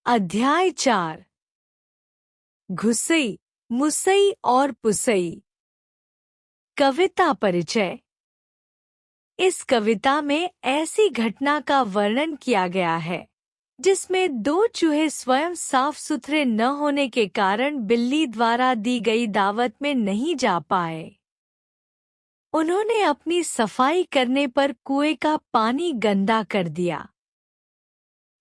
अध्याय 4। घुसई, मुसई और पुसई। कविता परिचय। इस कविता में ऐसी घटना का वर्णन किया गया है जिसमें दो चूहे स्वयं साफ सुथरे न होने के कारण बिल्ली द्वारा दी गई दावत में नहीं जा पाए। उन्होंने अपनी सफाई करने पर कुएं का पानी गंदा कर दिया।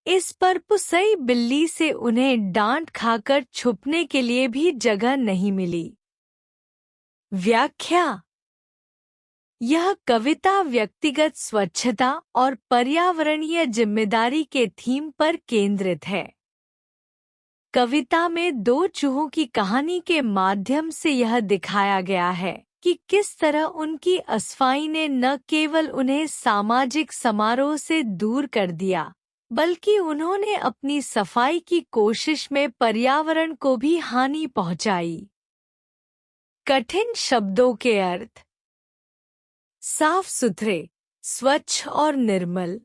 इस पर पुसई बिल्ली से उन्हें डांट खाकर छुपने के लिए भी जगह नहीं मिली। व्याख्या। यह कविता व्यक्तिगत स्वच्छता और पर्यावरणीय जिम्मेदारी के थीम पर केंद्रित है। कविता में दो चूहों की कहानी के माध्यम से यह दिखाया गया है कि किस तरह उनकी असफाई ने न केवल उन्हें सामाजिक समारोह से दूर कर दिया, बल्कि उन्होंने अपनी सफाई की कोशिश में पर्यावरण को भी हानि पहुंचाई। कठिन शब्दों के अर्थ। साफ सुथरे, स्वच्छ और निर्मल।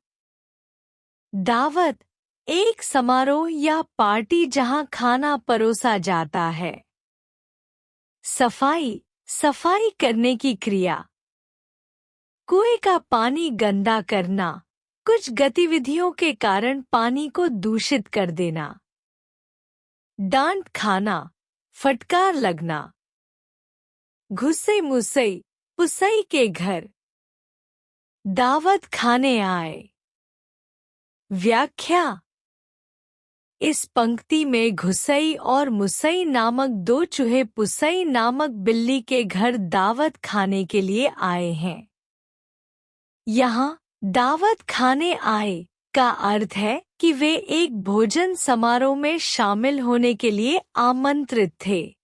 दावत, एक समारोह या पार्टी जहां खाना परोसा जाता है। सफाई, सफाई करने की क्रिया। कुएं का पानी गंदा करना, कुछ गतिविधियों के कारण पानी को दूषित कर देना। डांट खाना, फटकार लगना। घुसई मुसई, पुसई के घर। दावत खाने आए। व्याख्या। इस पंक्ति में घुसई और मुसई नामक दो चूहे पुसई नामक बिल्ली के घर दावत खाने के लिए आए हैं। यहाँ दावत खाने आए का अर्थ है कि वे एक भोजन समारोह में शामिल होने के लिए आमंत्रित थे।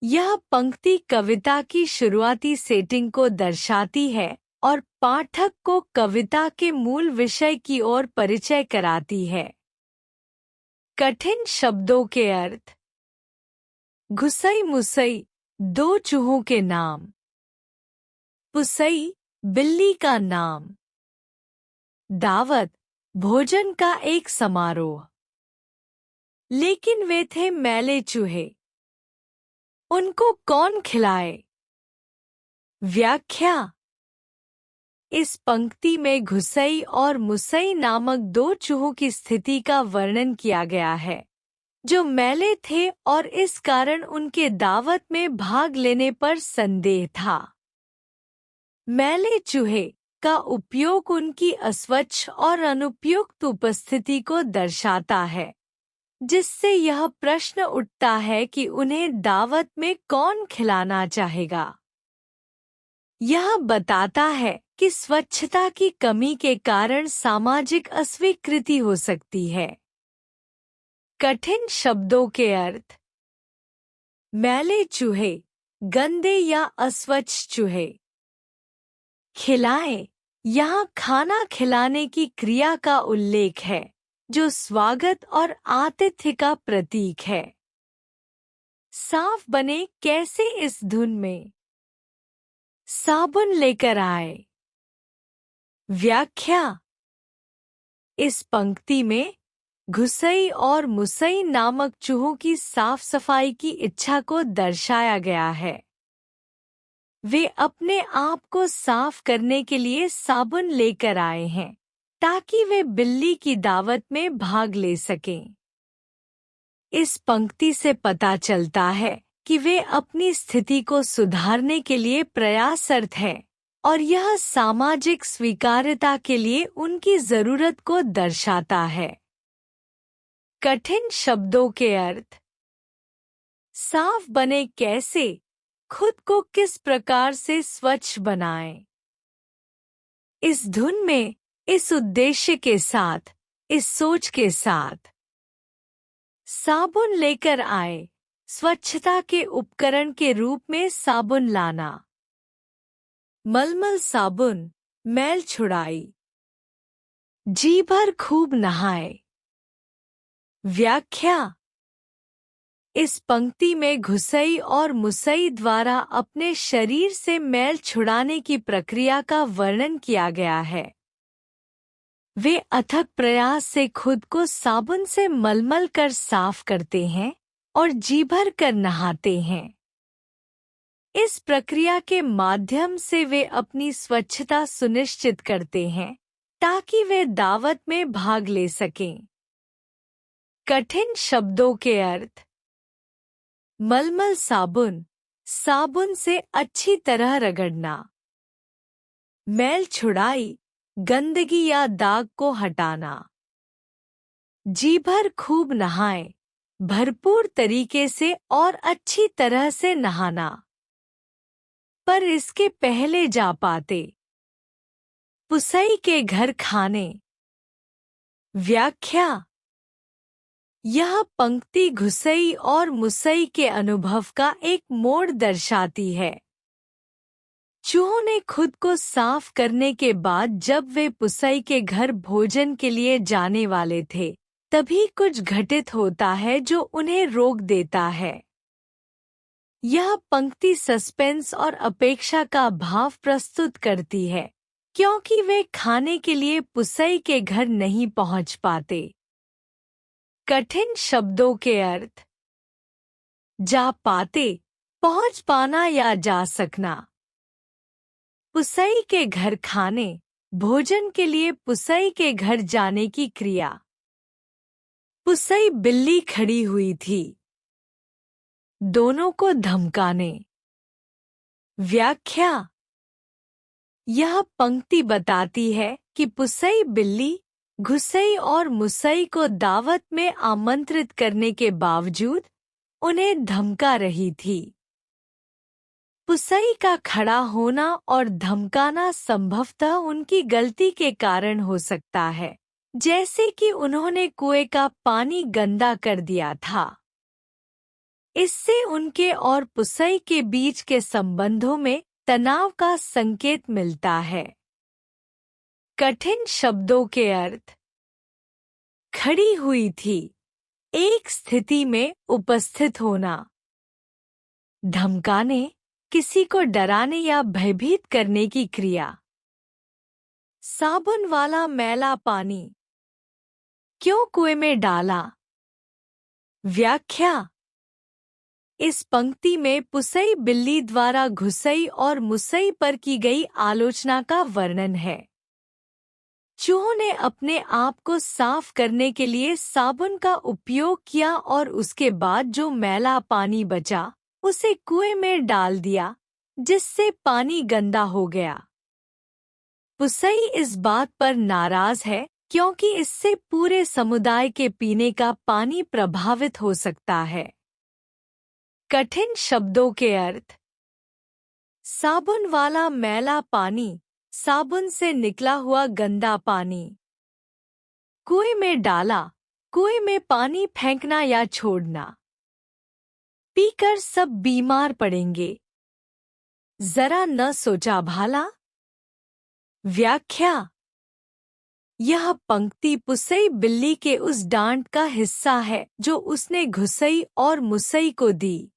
यह पंक्ति कविता की शुरुआती सेटिंग को दर्शाती है और पाठक को कविता के मूल विषय की ओर परिचय कराती है। कठिन शब्दों के अर्थ। घुसई मुसई, दो चूहों के नाम। पुसई, बिल्ली का नाम। दावत, भोजन का एक समारोह। लेकिन वे थे मैले चूहे। उनको कौन खिलाए? व्याख्या। इस पंक्ति में घुसई और मुसई नामक दो चूहों की स्थिति का वर्णन किया गया है, जो मैले थे और इस कारण उनके दावत में भाग लेने पर संदेह था। मैले चूहे का उपयोग उनकी अस्वच्छ और अनुपयुक्त उपस्थिति को दर्शाता है, जिससे यह प्रश्न उठता है कि उन्हें दावत में कौन खिलाना चाहेगा। यह बताता है कि स्वच्छता की कमी के कारण सामाजिक अस्वीकृति हो सकती है। कठिन शब्दों के अर्थ। मैले चूहे, गंदे या अस्वच्छ चूहे। खिलाए, यहाँ खाना खिलाने की क्रिया का उल्लेख है, जो स्वागत और आतिथ्य का प्रतीक है। साफ बने कैसे इस धुन में? साबुन लेकर आए। व्याख्या। इस पंक्ति में घुसई और मुसई नामक चूहों की साफ सफाई की इच्छा को दर्शाया गया है। वे अपने आप को साफ करने के लिए साबुन लेकर आए हैं, ताकि वे बिल्ली की दावत में भाग ले सकें। इस पंक्ति से पता चलता है कि वे अपनी स्थिति को सुधारने के लिए प्रयासरत हैं, और यह सामाजिक स्वीकार्यता के लिए उनकी जरूरत को दर्शाता है। कठिन शब्दों के अर्थ। साफ बने कैसे, खुद को किस प्रकार से स्वच्छ बनाएं। इस धुन में, इस उद्देश्य के साथ, इस सोच के साथ। साबुन लेकर आए, स्वच्छता के उपकरण के रूप में साबुन लाना। मलमल साबुन, मैल छुड़ाई। जी भर खूब नहाए। व्याख्या। इस पंक्ति में घुसई और मुसई द्वारा अपने शरीर से मैल छुड़ाने की प्रक्रिया का वर्णन किया गया है। वे अथक प्रयास से खुद को साबुन से मलमल कर साफ करते हैं और जी भर कर नहाते हैं। इस प्रक्रिया के माध्यम से वे अपनी स्वच्छता सुनिश्चित करते हैं ताकि वे दावत में भाग ले सकें। कठिन शब्दों के अर्थ। मलमल साबुन, साबुन से अच्छी तरह रगड़ना। मैल छुड़ाई, गंदगी या दाग को हटाना। जी भर खूब नहाएं, भरपूर तरीके से और अच्छी तरह से नहाना। पर इसके पहले जा पाते। पुसई के घर खाने। व्याख्या। यह पंक्ति घुसई और मुसई के अनुभव का एक मोड़ दर्शाती है। चूहों ने खुद को साफ करने के बाद जब वे पुसई के घर भोजन के लिए जाने वाले थे, तभी कुछ घटित होता है जो उन्हें रोक देता है। यह पंक्ति सस्पेंस और अपेक्षा का भाव प्रस्तुत करती है, क्योंकि वे खाने के लिए पुसई के घर नहीं पहुंच पाते। कठिन शब्दों के अर्थ। जा पाते, पहुंच पाना या जा सकना। पुसई के घर खाने, भोजन के लिए पुसई के घर जाने की क्रिया। पुसई बिल्ली खड़ी हुई थी। दोनों को धमकाने। व्याख्या। यह पंक्ति बताती है कि पुसई बिल्ली घुसई और मुसई को दावत में आमंत्रित करने के बावजूद उन्हें धमका रही थी। पुसई का खड़ा होना और धमकाना संभवतः उनकी गलती के कारण हो सकता है, जैसे कि उन्होंने कुएं का पानी गंदा कर दिया था। इससे उनके और पुसई के बीच के संबंधों में तनाव का संकेत मिलता है। कठिन शब्दों के अर्थ। खड़ी हुई थी, एक स्थिति में उपस्थित होना। धमकाने, किसी को डराने या भयभीत करने की क्रिया। साबुन वाला मैला पानी। क्यों कुएं में डाला? व्याख्या। इस पंक्ति में पुसई बिल्ली द्वारा घुसई और मुसई पर की गई आलोचना का वर्णन है। चूहों ने अपने आप को साफ करने के लिए साबुन का उपयोग किया और उसके बाद जो मैला पानी बचा उसे कुएं में डाल दिया, जिससे पानी गंदा हो गया। पुसई इस बात पर नाराज है क्योंकि इससे पूरे समुदाय के पीने का पानी प्रभावित हो सकता है। कठिन शब्दों के अर्थ। साबुन वाला मैला पानी, साबुन से निकला हुआ गंदा पानी। कुएं में डाला, कुएं में पानी फेंकना या छोड़ना। पीकर सब बीमार पड़ेंगे। जरा न सोचा भाला? व्याख्या। यह पंक्ति पुसई बिल्ली के उस डांट का हिस्सा है जो उसने घुसई और मुसई को दी।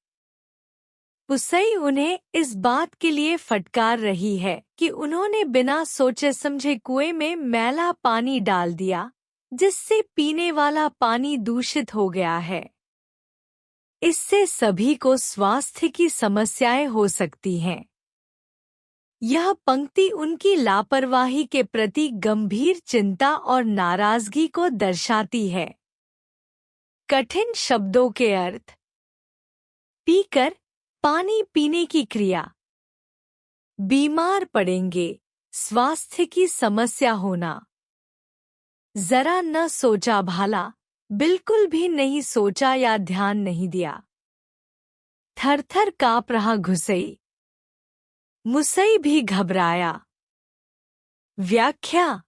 पुसई उन्हें इस बात के लिए फटकार रही है कि उन्होंने बिना सोचे समझे कुएं में मैला पानी डाल दिया, जिससे पीने वाला पानी दूषित हो गया है। इससे सभी को स्वास्थ्य की समस्याएं हो सकती हैं। यह पंक्ति उनकी लापरवाही के प्रति गंभीर चिंता और नाराजगी को दर्शाती है। कठिन शब्दों के अर्थ। पीकर, पानी पीने की क्रिया। बीमार पड़ेंगे, स्वास्थ्य की समस्या होना। जरा न सोचा भाला, बिल्कुल भी नहीं सोचा या ध्यान नहीं दिया। थर-थर काँप रहा घुसई। मुसई भी घबराया। व्याख्या।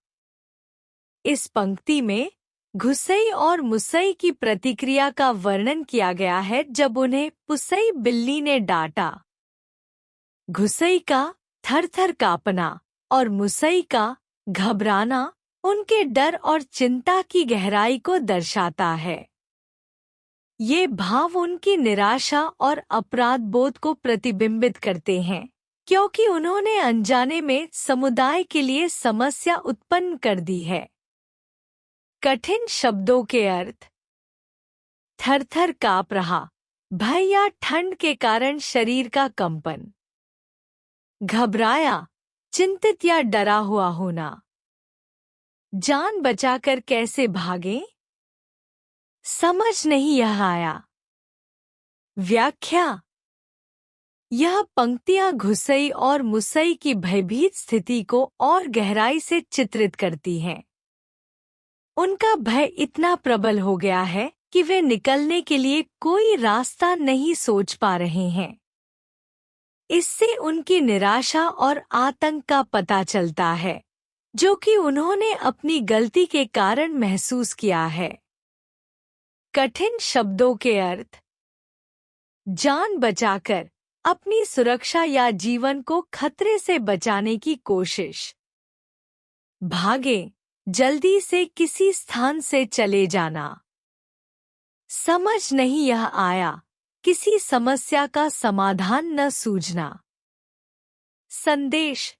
इस पंक्ति में घुसई और मुसई की प्रतिक्रिया का वर्णन किया गया है जब उन्हें पुसई बिल्ली ने डांटा। घुसई का थर-थर काँपना और मुसई का घबराना उनके डर और चिंता की गहराई को दर्शाता है। ये भाव उनकी निराशा और अपराध बोध को प्रतिबिंबित करते हैं, क्योंकि उन्होंने अनजाने में समुदाय के लिए समस्या उत्पन्न कर दी है। कठिन शब्दों के अर्थ। थर-थर काँप रहा, भय या ठंड के कारण शरीर का कंपन। घबराया, चिंतित या डरा हुआ होना। जान बचाकर कैसे भागें? समझ नहीं यह आया। व्याख्या। यह पंक्तियां घुसई और मुसई की भयभीत स्थिति को और गहराई से चित्रित करती हैं। उनका भय इतना प्रबल हो गया है कि वे निकलने के लिए कोई रास्ता नहीं सोच पा रहे हैं। इससे उनकी निराशा और आतंक का पता चलता है, जो कि उन्होंने अपनी गलती के कारण महसूस किया है। कठिन शब्दों के अर्थ। जान बचाकर, अपनी सुरक्षा या जीवन को खतरे से बचाने की कोशिश। भागें, जल्दी से किसी स्थान से चले जाना। समझ नहीं यह आया, किसी समस्या का समाधान न सूझना। संदेश।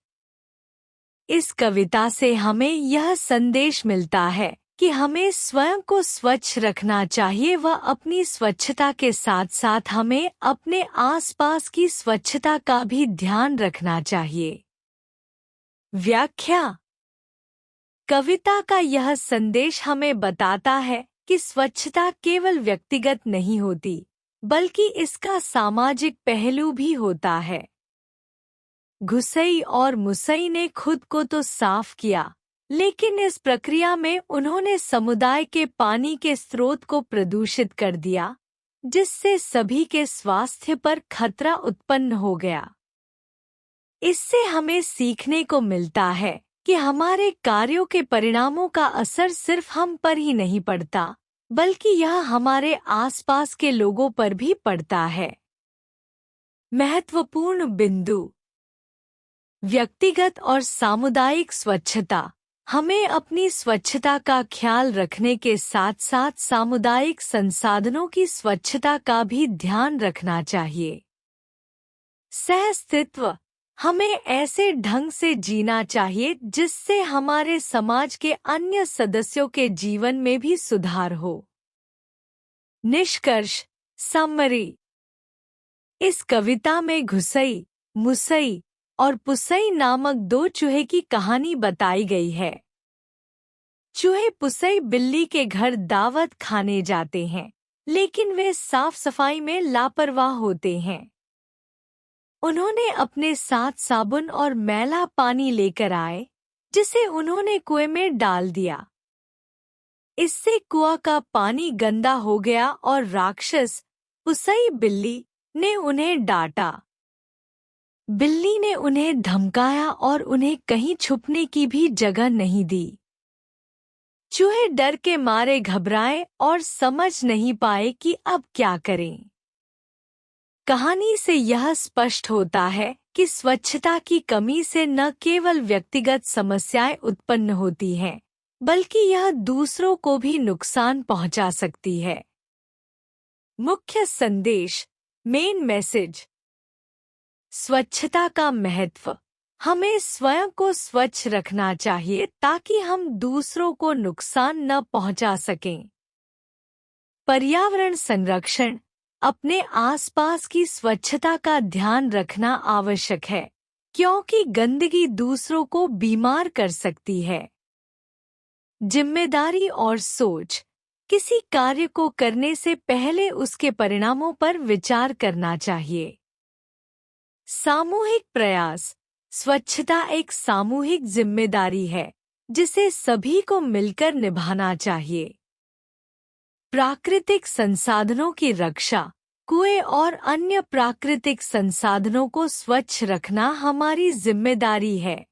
इस कविता से हमें यह संदेश मिलता है कि हमें स्वयं को स्वच्छ रखना चाहिए व अपनी स्वच्छता के साथ साथ हमें अपने आसपास की स्वच्छता का भी ध्यान रखना चाहिए। व्याख्या। कविता का यह संदेश हमें बताता है कि स्वच्छता केवल व्यक्तिगत नहीं होती, बल्कि इसका सामाजिक पहलू भी होता है। घुसई और मुसई ने खुद को तो साफ किया, लेकिन इस प्रक्रिया में उन्होंने समुदाय के पानी के स्रोत को प्रदूषित कर दिया, जिससे सभी के स्वास्थ्य पर खतरा उत्पन्न हो गया। इससे हमें सीखने को मिलता है कि हमारे कार्यों के परिणामों का असर सिर्फ हम पर ही नहीं पड़ता, बल्कि यह हमारे आसपास के लोगों पर भी पड़ता है। महत्वपूर्ण बिंदु। व्यक्तिगत और सामुदायिक स्वच्छता। हमें अपनी स्वच्छता का ख्याल रखने के साथ साथ सामुदायिक संसाधनों की स्वच्छता का भी ध्यान रखना चाहिए। सह-अस्तित्व। हमें ऐसे ढंग से जीना चाहिए जिससे हमारे समाज के अन्य सदस्यों के जीवन में भी सुधार हो। निष्कर्ष। समरी। इस कविता में घुसई, मुसई और पुसई नामक दो चूहे की कहानी बताई गई है। चूहे पुसई बिल्ली के घर दावत खाने जाते हैं, लेकिन वे साफ सफाई में लापरवाह होते हैं। उन्होंने अपने साथ साबुन और मैला पानी लेकर आए, जिसे उन्होंने कुएं में डाल दिया। इससे कुआं का पानी गंदा हो गया और राक्षस पुसई बिल्ली ने उन्हें डांटा। बिल्ली ने उन्हें धमकाया और उन्हें कहीं छुपने की भी जगह नहीं दी। चूहे डर के मारे घबराए और समझ नहीं पाए कि अब क्या करें। कहानी से यह स्पष्ट होता है कि स्वच्छता की कमी से न केवल व्यक्तिगत समस्याएं उत्पन्न होती हैं, बल्कि यह दूसरों को भी नुकसान पहुंचा सकती है। मुख्य संदेश। Main message. स्वच्छता का महत्व। हमें स्वयं को स्वच्छ रखना चाहिए ताकि हम दूसरों को नुकसान न पहुंचा सकें। पर्यावरण संरक्षण। अपने आसपास की स्वच्छता का ध्यान रखना आवश्यक है, क्योंकि गंदगी दूसरों को बीमार कर सकती है। जिम्मेदारी और सोच। किसी कार्य को करने से पहले उसके परिणामों पर विचार करना चाहिए। सामूहिक प्रयास। स्वच्छता एक सामूहिक जिम्मेदारी है, जिसे सभी को मिलकर निभाना चाहिए। प्राकृतिक संसाधनों की रक्षा। कुएं और अन्य प्राकृतिक संसाधनों को स्वच्छ रखना हमारी जिम्मेदारी है।